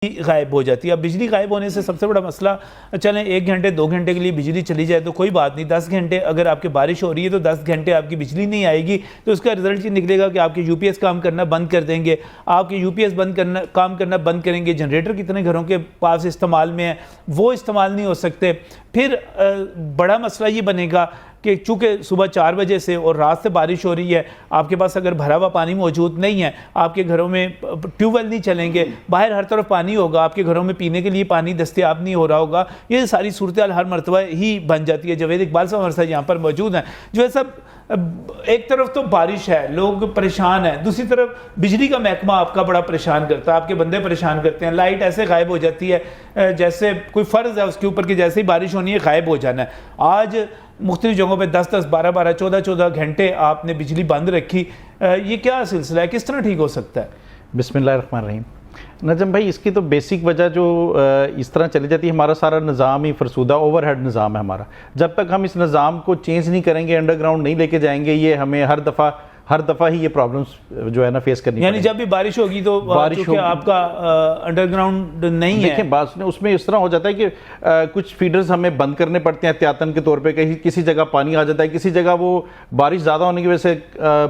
गायब हो जाती है। अब बिजली गायब होने से सबसे बड़ा मसला, चलें 1 घंटे 2 घंटे के लिए बिजली चली जाए तो कोई बात नहीं, 10 घंटे अगर आपके बारिश हो रही है तो 10 घंटे आपकी बिजली नहीं आएगी तो उसका रिजल्ट ये निकलेगा कि आपके यूपीएस काम करना बंद कर देंगे। आपके यूपीएस काम करना बंद करेंगे। जनरेटर कितने घरों के पास इस्तेमाल में है, वो इस्तेमाल नहीं हो सकते। फिर बड़ा मसला ये बनेगा कि चूँकि सुबह 4 बजे से और रात से बारिश हो रही है, आपके पास अगर भरा हुआ पानी मौजूद नहीं है, आपके घरों में ट्यूबवेल नहीं चलेंगे, बाहर हर तरफ पानी होगा, आपके घरों में पीने के लिए पानी दस्तयाब नहीं हो रहा होगा। ये सारी सूरत हर मरतबा ही बन जाती है। जवेद इकबाल साहब हमारे साथ यहाँ पर मौजूद हैं। जो है सब, एक तरफ तो बारिश है, लोग परेशान हैं, दूसरी तरफ बिजली का महकमा आपका बड़ा परेशान करता है, आपके बंदे परेशान करते हैं। लाइट ऐसे गायब हो जाती है जैसे कोई फ़र्ज़ है उसके ऊपर कि जैसे ही बारिश होनी है गायब हो जाना है। आज मुख्तलिफ जगहों पे 10-10, 12-12, 14-14 घंटे आपने बिजली बंद रखी। ये क्या सिलसिला है, किस तरह ठीक हो सकता है? बिस्मिल्लाहिर्रहमानिर्रहीम। नजम भाई, इसकी तो बेसिक वजह जो इस तरह चली जाती है, हमारा सारा निज़ाम ही फरसूदा ओवरहेड निज़ाम है हमारा। जब तक हम इस निज़ाम को चेंज नहीं करेंगे, अंडरग्राउंड नहीं लेके जाएंगे, ये हमें हर दफ़ा ही ये प्रॉब्लम्स जो है ना फेस करनी, यानी जब भी बारिश होगी तो बारिश हो आपका अंडरग्राउंड नहीं है। देखिए बात उसमें इस तरह हो जाता है कि कुछ फीडर्स हमें बंद करने पड़ते हैं एहतियातन के तौर पे। कहीं किसी जगह पानी आ जाता है, किसी जगह वो बारिश ज़्यादा होने की वजह से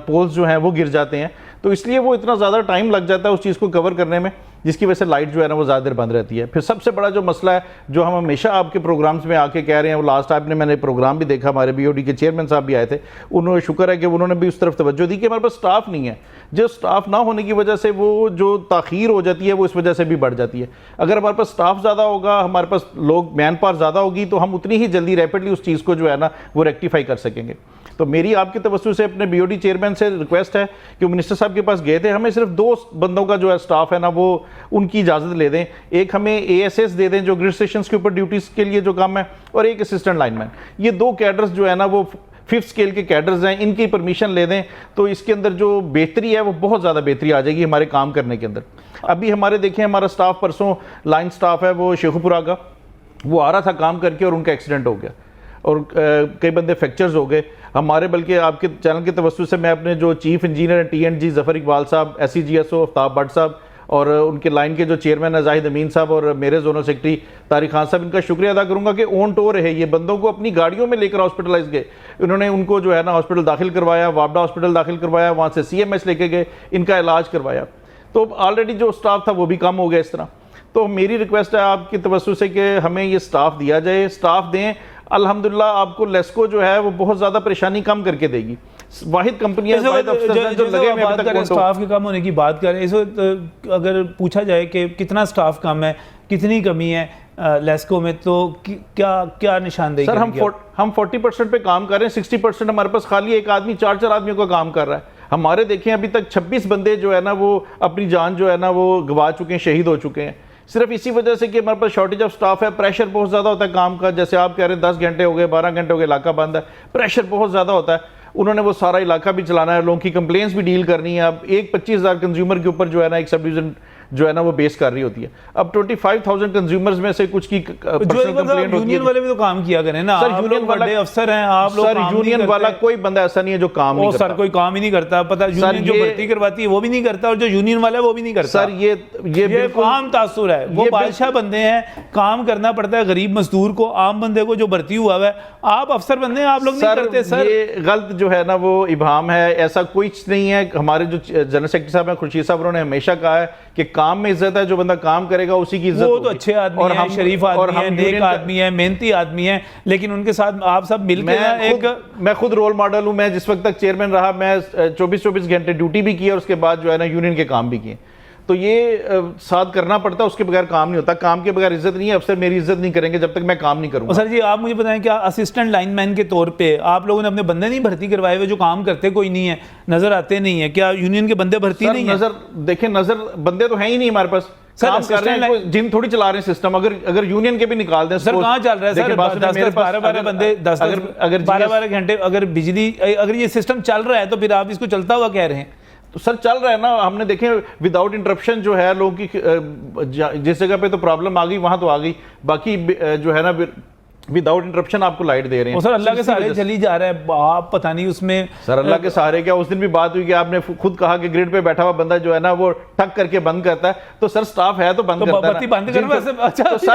पोल्स जो हैं वो गिर जाते हैं, तो इसलिए वो इतना ज़्यादा टाइम लग जाता है उस चीज़ को कवर करने में, जिसकी वजह से लाइट जो है ना वो ज़्यादा देर बंद रहती है। फिर सबसे बड़ा जो मसला है जो हम हमेशा आपके प्रोग्राम्स में आके कह रहे हैं, वो लास्ट आपने मैंने प्रोग्राम भी देखा, हमारे BOD के चेयरमैन साहब भी आए थे, उन्होंने शुक्र है कि उन्होंने भी उस तरफ तवज्जो दी कि हमारे पास स्टाफ नहीं है। जो स्टाफ ना होने की वजह से वो जो ताख़ीर हो जाती है वो इस वजह से भी बढ़ जाती है। अगर हमारे पास स्टाफ ज़्यादा होगा, हमारे पास लोग मैन पावर ज़्यादा होगी, तो हम उतनी ही जल्दी रैपिडली उस चीज़ को जो है ना वो रेक्टिफाई कर सकेंगे। तो मेरी आपकी तवज्जो से अपने BOD चेयरमैन से रिक्वेस्ट है कि मिनिस्टर साहब के पास गए थे, हमें सिर्फ 2 बंदों का जो है स्टाफ है ना वो उनकी इजाज़त ले दें। एक हमें ASS दे दें जो ग्रिड स्टेशन के ऊपर ड्यूटीज़ के लिए जो काम है, और एक असिस्टेंट लाइनमैन। ये 2 कैडर्स जो है ना वो 5th स्केल के कैडर्स हैं, इनकी परमिशन ले दें तो इसके अंदर जो बेहतरी है वो बहुत ज़्यादा बेहतरी आ जाएगी हमारे काम करने के अंदर। अभी हमारे देखें, हमारा स्टाफ परसों लाइन स्टाफ है वो शेखुपुरा का, वो आ रहा था काम करके और उनका एक्सीडेंट हो गया और कई बंदे फ्रैक्चर्स हो गए हमारे। बल्कि आपके चैनल की तवज्जो से मैं अपने जो chief engineer TNG Zafar Iqbal साहब, SCGSO आफ्ताब भट्ट साहब और उनके लाइन के जो चेयरमैन है जाहिद अमीन साहब और मेरे जोनल सेक्रेटरी तारिक खान साहब, इनका शुक्रिया अदा करूंगा कि ऑन टूर रहे, ये बंदों को अपनी गाड़ियों में लेकर हॉस्पिटलाइज गए, उन्होंने उनको जो है ना हॉस्पिटल दाखिल करवाया, वापडा हॉस्पिटल दाखिल करवाया, वहाँ से CMS लेके गए, इनका इलाज करवाया। तो ऑलरेडी जो स्टाफ था वो भी कम हो गया इस तरह। तो मेरी रिक्वेस्ट है आपकी तवज्जो से कि हमें ये स्टाफ दिया जाए, स्टाफ दें। अल्हम्दुलिल्लाह आपको लेस्को जो है वो बहुत ज़्यादा परेशानी कम करके देगी। वाहिद कंपनियां जो लगे हुए अभी तक स्टाफ के कम होने की बात करें, इस वक्त अगर पूछा जाए कि कितना स्टाफ कम है, कितनी कमी है लेस्को में, तो क्या निशानदेही? सर हम 40% पे काम कर रहे हैं, 60% हमारे पास खाली एक आदमी 4-4 आदमियों का काम कर रहा है। हमारे देखें अभी तक 26 बंदे जो है ना वो अपनी जान जो है ना वो गंवा चुके हैं, शहीद हो चुके हैं, सिर्फ इसी वजह से कि हमारे पास शॉर्टेज ऑफ स्टाफ है। प्रेशर बहुत ज़्यादा होता है काम का, जैसे आप कह रहे हैं 10 घंटे हो गए, 12 घंटे हो गए, इलाका बंद है, प्रेशर बहुत ज़्यादा होता है। उन्होंने वो सारा इलाका भी चलाना है, लोगों की कंप्लेंट्स भी डील करनी है। अब एक 25,000 कंज्यूमर के ऊपर जो है ना एक सब डिवीजन जो है ना वो बेस कर रही होती है। अब 25,000 कंज्यूमर्स में से कुछ की पर्सनल कंप्लेंट होती है। यूनियन वाले भी तो काम किया करें ना सर, यूनियन वाले अफसर हैं आप लोग। सर यूनियन वाला कोई बंदा ऐसा नहीं है जो काम नहीं करता। सर कोई काम ही नहीं करता, पता यूनियन जो भर्ती करवाती है वो भी नहीं करता, और जो यूनियन वाला है वो भी नहीं करता। सर ये बिल्कुल आम तासुर है, वो बादशाह बंदे हैं, काम करना पड़ता है गरीब मजदूर को, आम बंदे को जो भर्ती हुआ है। आप अफसर बंदे हैं, आप लोग नहीं करते। सर ये गलत जो है ना वो इबाम है, ऐसा कुछ नहीं है। हमारे जो जनरल सेक्रेटरी साहब हैं खुर्शीद साहब, उन्होंने हमेशा कहा है कि काम में इज्जत है, जो बंदा काम करेगा उसी की इज्जत। वो तो अच्छे आदमी हैं, शरीफ आदमी हैं, नेक आदमी हैं, मेहनती आदमी हैं, लेकिन उनके साथ आप सब मिलकर मैं खुद रोल मॉडल हूं। मैं जिस वक्त तक चेयरमैन रहा, मैं 24-24 घंटे ड्यूटी भी की और उसके बाद जो है ना यूनियन के काम भी किए। तो ये साथ करना पड़ता है, उसके बगैर काम नहीं होता। काम के बगैर इज्जत नहीं है। अफसर मेरी इज्जत नहीं करेंगे जब तक मैं काम नहीं करूंगा। सर जी आप मुझे बताएं, क्या असिस्टेंट लाइनमैन के तौर पे आप लोगों ने अपने बंदे नहीं भर्ती करवाए हुए जो काम करते कोई नहीं है, नजर आते नहीं है? क्या यूनियन के बंदे भर्ती नहीं है? नजर देखें, नजर बंदे तो हैं ही नहीं हमारे पास, काम कर रहे हैं, जिन थोड़ी चला रहे हैं सिस्टम। अगर यूनियन के भी निकाल दें सर, कहाँ चल रहा है सर? 12-12 बंदे, 12-12 घंटे अगर बिजली, अगर ये सिस्टम चल रहा है तो फिर आप इसको चलता हुआ कह रहे हैं? तो सर चल रहा है ना, हमने देखे विदाउट इंटरप्शन जो है लोगों की जिस जगह पे तो प्रॉब्लम आ गई वहां तो आ गई, बाकी जो है ना विदाउट इंटरप्शन आपको लाइट दे रहे हैं। वो सर अल्लाह के सहारे चली जा रहा है, आप पता नहीं उसमें सर अल्लाह के सहारे क्या, उस दिन भी बात हुई कि आपने खुद कहा कि ग्रिड पे बैठा हुआ बंदा जो है ना वो ठक करके बंद करता है, तो सर स्टाफ है तो बंद करता है, बत्ती बंद करो वैसे। अच्छा तो सर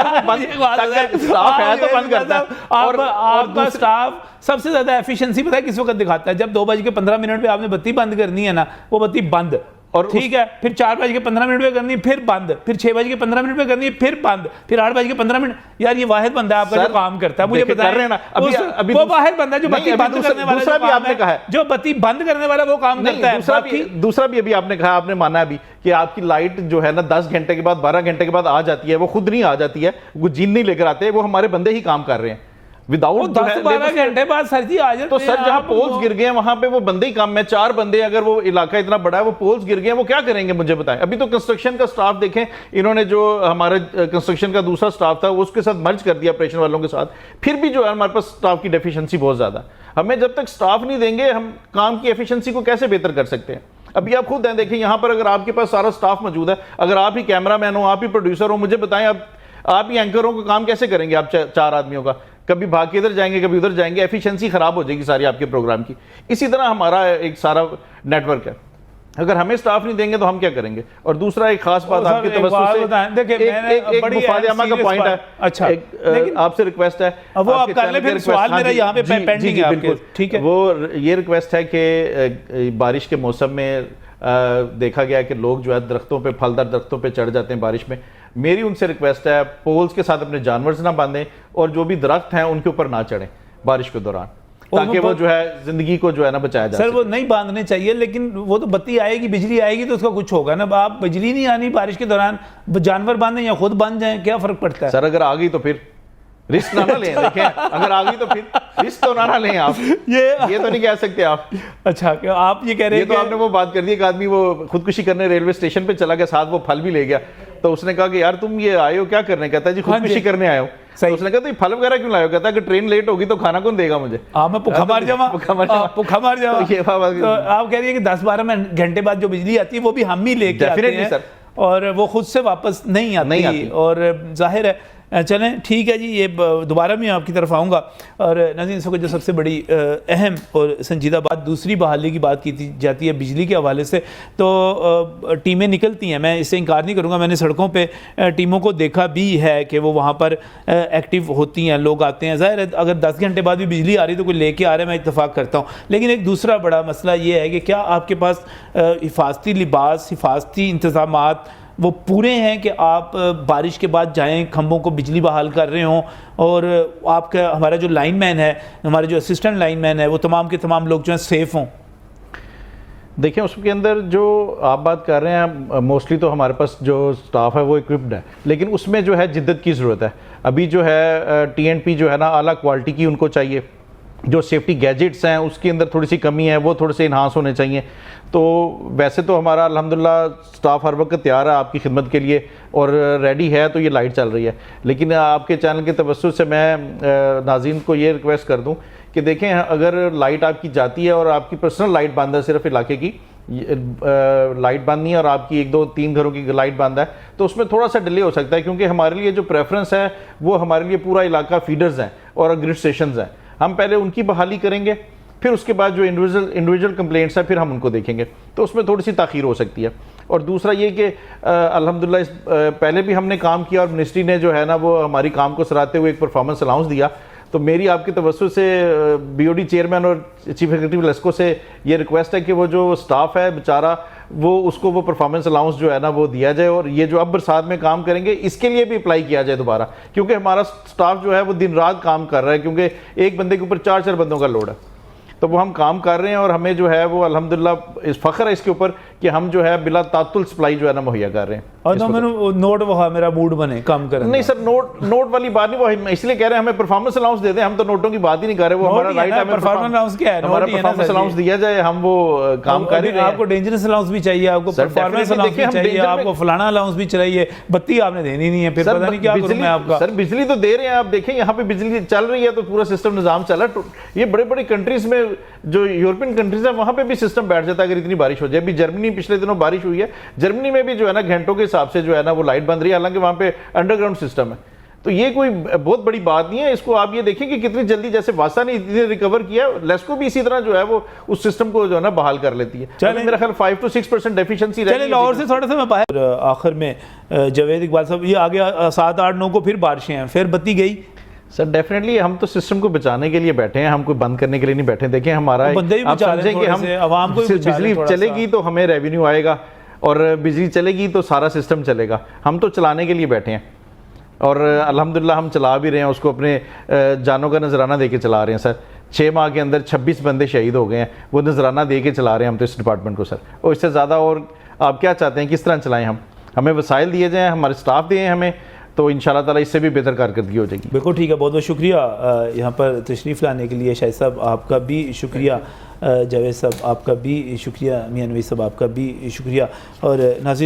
स्टाफ है तो बंद करता है। और आपका स्टाफ सबसे ज्यादा एफिशिएंसी पता है किस वक्त दिखाता है, जब 2:15 पे आपने बत्ती बंद करनी है ना, वो बत्ती बंद, और ठीक है, फिर 4:15 पे करनी है, फिर बंद, फिर 6:15 पे करनी है, फिर बंद, फिर 8:15। यार ये वाहिद बंदा है आपका जो काम करता है, मुझे बताएं ना। अभी वो वाहिद बंदा जो बत्ती बंद करने वाला, दूसरा भी आपने कहा है, जो बत्ती बंद करने वाला वो काम करता है। दूसरा भी अभी आपने कहा, आपने माना अभी कि आपकी लाइट जो है ना 10 घंटे के बाद 12 घंटे के बाद आ जाती है, वो खुद नहीं आ जाती है, वो जीन नहीं लेकर आते, वो हमारे बंदे ही काम कर रहे हैं विदाउट 10-12 घंटे बाद सर जी आ जाते हैं। तो सर जहां पोल्स गिर गए हैं वहां पे वो बंदे ही काम में, 4 बंदे, अगर वो इलाका इतना बड़ा है, वो पोल्स गिर गए हैं, वो क्या करेंगे मुझे बताएं। अभी तो कंस्ट्रक्शन का स्टाफ देखें, इन्होंने जो हमारे कंस्ट्रक्शन का दूसरा स्टाफ था उसके साथ मर्ज कर दिया ऑपरेशन वालों के साथ, फिर भी जो है हमारे पास स्टाफ की डेफिशिएंसी बहुत ज्यादा। हमें जब तक स्टाफ नहीं देंगे हम काम की एफिशिएंसी को कैसे बेहतर कर सकते हैं। अभी आप खुद हैं, देखें यहाँ पर अगर आपके पास सारा स्टाफ मौजूद है, अगर आप ही कैमरामैन हो, आप ही प्रोड्यूसर हो, मुझे बताएं आप ही एंकर हो, का काम कैसे करेंगे आप 4 आदमियों का? कभी भाग के इधर जाएंगे, कभी उधर जाएंगे, एफिशिएंसी खराब हो जाएगी सारी आपके प्रोग्राम की। इसी तरह हमारा एक सारा नेटवर्क है, अगर हमें स्टाफ नहीं देंगे तो हम क्या करेंगे। और दूसरा एक खास बात आपकी तवज्जो से, एक मुफादियामा का पॉइंट है, अच्छा आपसे रिक्वेस्ट है, वो आप कर ले, फिर सवाल मेरा यहाँ पे पेंडिंग है आपके, ठीक है। वो ये रिक्वेस्ट है कि बारिश के मौसम में देखा गया कि लोग जो है दरख्तों पे, फलदार दरख्तों पे चढ़ जाते हैं बारिश में। मेरी उनसे रिक्वेस्ट है, पोल्स के साथ अपने जानवर ना बांधें और जो भी दरख्त हैं उनके ऊपर ना चढ़ें बारिश के दौरान, ताकि वो जो है जिंदगी को जो है ना बचाया जा सके। सर वो नहीं बांधने चाहिए, लेकिन वो तो बत्ती आएगी, बिजली आएगी तो उसका कुछ होगा ना। आप बिजली नहीं आनी बारिश के दौरान, जानवर बांधें या खुद बांध जाएं, क्या फर्क पड़ता है? सर अगर आ गई तो फिर रिस्क ना लें, देखें अगर आ गई तो फिर रिस्क तो ना लें आप, ये तो नहीं कह सकते आप। अच्छा, क्या आप ये कह रहे हैं? ये तो आपने वो बात कर दी, एक आदमी वो खुदकुशी करने रेलवे स्टेशन पे चला गया, साथ वो फल भी ले गया, तो उसने कहा कि यार तुम ये आए हो क्या करने? कहता है जी खुदकुशी करने आए हो। तो उसने कहा तो ये फल वगैरह क्यों लाए हो? कहता है कि ट्रेन लेट होगी तो खाना कौन देगा मुझे? मैं भूखा मर जाऊंगा, भूखा मर जाऊंगा। तो आप कह रही है कि 10-12 घंटे बाद जो बिजली आती है वो भी हम ही लेके आते हैं, और वो खुद से वापस नहीं आती। और जाहिर है, चलें ठीक है जी, ये दोबारा मैं आपकी तरफ आऊँगा। और नाज़रीन, इसको जो सबसे बड़ी अहम और संजीदा बात, दूसरी बहाली की बात की जाती है बिजली के हवाले से, तो टीमें निकलती हैं, मैं इससे इनकार नहीं करूँगा, मैंने सड़कों पे टीमों को देखा भी है कि वो वहाँ पर एक्टिव होती हैं, लोग आते हैं। ज़ाहिर है अगर 10 घंटे बाद भी बिजली आ रही तो कोई लेके आ रहा है, मैं इत्तेफाक करता हूँ। लेकिन एक दूसरा बड़ा मसला ये है कि क्या आपके पास हिफाजती लिबास, हिफाजती इंतज़ामात वो पूरे हैं कि आप बारिश के बाद जाएं, खंभों को बिजली बहाल कर रहे हों, और आपका हमारा जो लाइनमैन है, हमारे जो असिस्टेंट लाइनमैन है, वो तमाम के तमाम लोग जो हैं सेफ़ हों? देखिए उसके अंदर जो आप बात कर रहे हैं, मोस्टली तो हमारे पास जो स्टाफ है वो इक्विप्ड है, लेकिन उसमें जो है जिद्दत की ज़रूरत है। अभी जो है TNP जो है ना आला क्वालिटी की उनको चाहिए, जो सेफ्टी गैजेट्स हैं उसके अंदर थोड़ी सी कमी है, वो थोड़े से इन्हांस होने चाहिए। तो वैसे तो हमारा अल्हम्दुलिल्लाह स्टाफ हर वक्त तैयार है आपकी खिदमत के लिए और रेडी है, तो ये लाइट चल रही है। लेकिन आपके चैनल के तवज्जुह से मैं नाज़रीन को ये रिक्वेस्ट कर दूं कि देखें, अगर लाइट आपकी जाती है और आपकी पर्सनल लाइट बंद है, सिर्फ इलाके की लाइट बंद नहीं है और आपकी 1, 2, 3 घरों की लाइट बंद है, तो उसमें थोड़ा सा डिले हो सकता है, क्योंकि हमारे लिए जो प्रेफरेंस है वो हमारे लिए पूरा इलाका फीडर्स हैं और ग्रिड स्टेशन हैं। हम पहले उनकी बहाली करेंगे, फिर उसके बाद जो इंडिविजुअल कंप्लेंट्स हैं फिर हम उनको देखेंगे, तो उसमें थोड़ी सी ताख़ीर हो सकती है। और दूसरा ये कि अल्हम्दुलिल्लाह पहले भी हमने काम किया और मिनिस्ट्री ने जो है ना वो हमारी काम को सराहते हुए एक परफॉर्मेंस अलाउंस दिया। तो मेरी आपकी तवज्जो से BOD चेयरमैन और चीफ एग्जीक्यूटिव लेस्को से ये रिक्वेस्ट है कि वो जो स्टाफ है बेचारा उसको वो परफॉर्मेंस अलाउंस जो है ना वो दिया जाए, और ये जो अब बरसात में काम करेंगे इसके लिए भी अप्लाई किया जाए दोबारा, क्योंकि हमारा स्टाफ जो है वो दिन रात काम कर रहा है, क्योंकि एक बंदे के ऊपर 4 बंदों का लोड है। तो वो हम काम कर रहे हैं और हमें जो है वो अल्हम्दुलिल्लाह इस फ़ख्र है इसके ऊपर कि हम जो है बिला तातुल सप्लाई जो है ना मुहैया कर रहे हैं। और तो मैंने नोट वो मेरा मूड बने काम करने। नहीं सर, नोट वाली बात नहीं, वो इसलिए कह रहे हैं हमें परफॉर्मेंस अलाउंस दे दें, हम तो नोटों की बात ही नहीं कर रहे। वो हमारा राइट है, परफॉर्मेंस अलाउंस क्या है? हमारा परफॉर्मेंस अलाउंस दिया जाए, हम वो काम कर रहे हैं। आपको डेंजरस अलाउंस भी चाहिए, आपको परफॉर्मेंस अलाउंस भी चाहिए, आपको फलाना अलाउंस भी चाहिए, बत्ती आपने देनी नहीं है, फिर पता नहीं क्या करूं मैं आपका। सर बिजली तो दे रहे हैं, आप देखें यहाँ पे बिजली चल रही है, तो पूरा सिस्टम निजाम चला। ये बड़े बड़े कंट्रीज में, जो यूरोपियन कंट्रीज है, वहाँ पे भी सिस्टम बैठ जाता है अगर इतनी बारिश हो जाए। अभी जर्मनी पिछले दिनों बारिश हुई है, जर्मनी में भी जो है ना घंटों के हिसाब से जो है ना वो लाइट बंद रही है, हालांकि वहाँ पे अंडरग्राउंड सिस्टम है। तो ये कोई बहुत बड़ी बात नहीं है। इसको आप ये देखें कि कितनी जल्दी, जैसे वासा ने इतनी रिकवर किया, लेस्को भी इसी तरह जो है वो उस सिस्टम को जो है ना बहाल कर लेती है। चलिए, मेरा ख्याल 5 to 6% डेफिशिएंसी चलिए लाहौर से थोड़ा सा मैं बाहर आखिर में जावेद इकबाल साहब, ये आगे 7, 8, 9 को फिर बारिशें हैं, फिर बत्ती गई। सर डेफिनेटली हम तो सिस्टम को बचाने के लिए बैठे हैं, हम कोई बंद करने के लिए नहीं बैठे। देखें हमारा बंदे भी आप बचा रहे हैं समझें कि थोड़े हम से, आवाम को भी बचा रहे बिजली हैं थोड़ा सा। चलेगी तो हमें रेवेन्यू आएगा, और बिजली चलेगी तो सारा सिस्टम चलेगा। हम तो चलाने के लिए बैठे हैं, और अल्हम्दुलिल्लाह हम चला भी रहे हैं उसको, अपने जानों का नजराना दे के चला रहे हैं सर। 6 माह के अंदर 26 बंदे शहीद हो गए हैं, वो नजराना दे के चला रहे हैं हम तो इस डिपार्टमेंट को सर। और इससे ज़्यादा और आप क्या चाहते हैं, किस तरह चलाएं हम? हमें वसाइल दिए जाएँ, हमारे स्टाफ दिए हमें, तो इंशाल्लाह ताला इससे भी बेहतर कारकर्दगी हो जाएगी। बिल्कुल ठीक है, बहुत बहुत शुक्रिया यहाँ पर तशरीफ़ लाने के लिए। शाहिद साहब आपका भी शुक्रिया, जावेद साहब आपका भी शुक्रिया, मियां नवीस साहब आपका भी शुक्रिया। और नाज़रीन